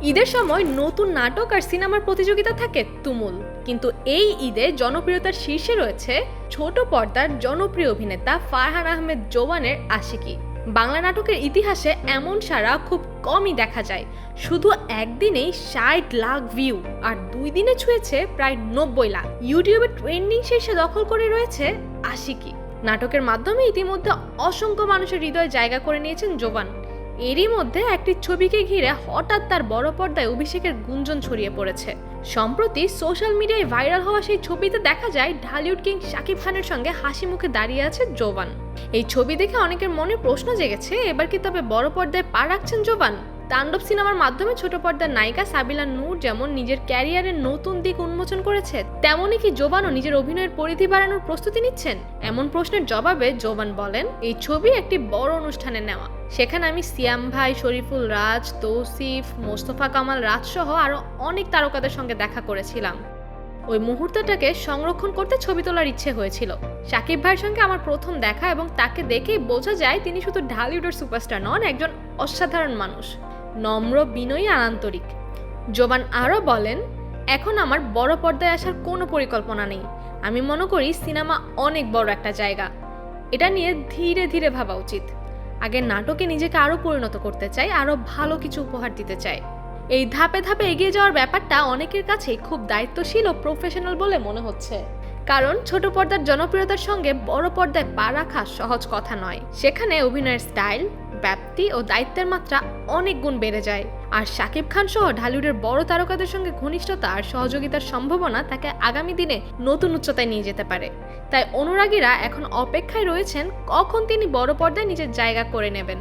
ঈদের সময় নতুন নাটক আর সিনেমার প্রতিযোগিতা থাকে তুমুল, কিন্তু এই ঈদে জনপ্রিয়তার শীর্ষে রয়েছে ছোট পর্দার জনপ্রিয় অভিনেতা ফারহান আহমেদ জোবানের আশিকি। বাংলা নাটকের ইতিহাসে এমন সাড়া খুব কমই দেখা যায়। শুধু একদিনেই ৬০ লাখ ভিউ আর ২ দিনে ছুঁয়েছে প্রায় ৯০ লাখ। ইউটিউবে ট্রেন্ডিং শীর্ষে দখল করে রয়েছে আশিকি। নাটকের মাধ্যমে ইতিমধ্যে অসংখ্য মানুষের হৃদয়ে জায়গা করে নিয়েছেন জোবান। এরই মধ্যে একটি ছবিকে ঘিরে হঠাৎ তার বড় পর্দায় অভিষেকের গুঞ্জন ছড়িয়ে পড়েছে। সম্প্রতি সোশ্যাল মিডিয়ায় ভাইরাল হওয়া সেই ছবিতে দেখা যায় ঢালিউড কিং শাকিব খানের সঙ্গে হাসি মুখে দাঁড়িয়ে আছে জোবান। এই ছবি দেখে অনেকের মনে প্রশ্ন জেগেছে, এবার কি তবে বড় পর্দায় পা রাখছেন জোবান? তাণ্ডব সিনেমার মাধ্যমে ছোট পর্দার নায়িকা সাবিলা নূর যেমন নিজের ক্যারিয়ারের নতুন দিক উন্মোচন করেছে, তেমনই কি জোবানও নিজের অভিনয়ের পরিধি বাড়ানোর প্রস্তুতি নিচ্ছেন? এমন প্রশ্নের জবাবে জোবান বলেন, এই ছবি একটি বড় অনুষ্ঠানে নেওয়া। সেখানে আমি সিয়াম ভাই, শরীফুল রাজ, তৌসিফ, মোস্তফা কামাল রাজ সহ আরো অনেক তারকাদের সঙ্গে দেখা করেছিলাম। ওই মুহূর্তটাকে সংরক্ষণ করতে ছবি তোলার ইচ্ছে হয়েছিল। শাকিব ভাইয়ের সঙ্গে আমার প্রথম দেখা এবং তাকে দেখেই বোঝা যায় তিনি শুধু ঢালিউডের সুপারস্টার নন, একজন অসাধারণ মানুষ, নম্র, বিনয়ী আর আন্তরিক। জোবান আরও বলেন, এখন আমার বড় পর্দায় আসার কোনো পরিকল্পনা নেই। আমি মনে করি সিনেমা অনেক বড় একটা জায়গা, এটা নিয়ে ধীরে ধীরে ভাবা উচিত। আগে নাটকে নিজেকে আরও পরিণত করতে চাই, আরও ভালো কিছু উপহার দিতে চাই। এই ধাপে ধাপে এগিয়ে যাওয়ার ব্যাপারটা অনেকের কাছেই খুব দায়িত্বশীল ও প্রফেশনাল বলে মনে হচ্ছে। কারণ ছোট পর্দার জনপ্রিয়তার সঙ্গে বড় পর্দায় পা রাখা সহজ কথা নয়। সেখানে অভিনয়ের স্টাইল, ব্যাপ্তি ও দায়িত্বের মাত্রা অনেক গুণ বেড়ে যায়। আর শাকিব খান সহ ঢালিউডের বড় তারকাদের সঙ্গে ঘনিষ্ঠতা আর সহযোগিতার সম্ভাবনা তাকে আগামী দিনে নতুন উচ্চতায় নিয়ে যেতে পারে। তাই অনুরাগীরা এখন অপেক্ষায় রয়েছেন কখন তিনি বড় পর্দায় নিজের জায়গা করে নেবেন।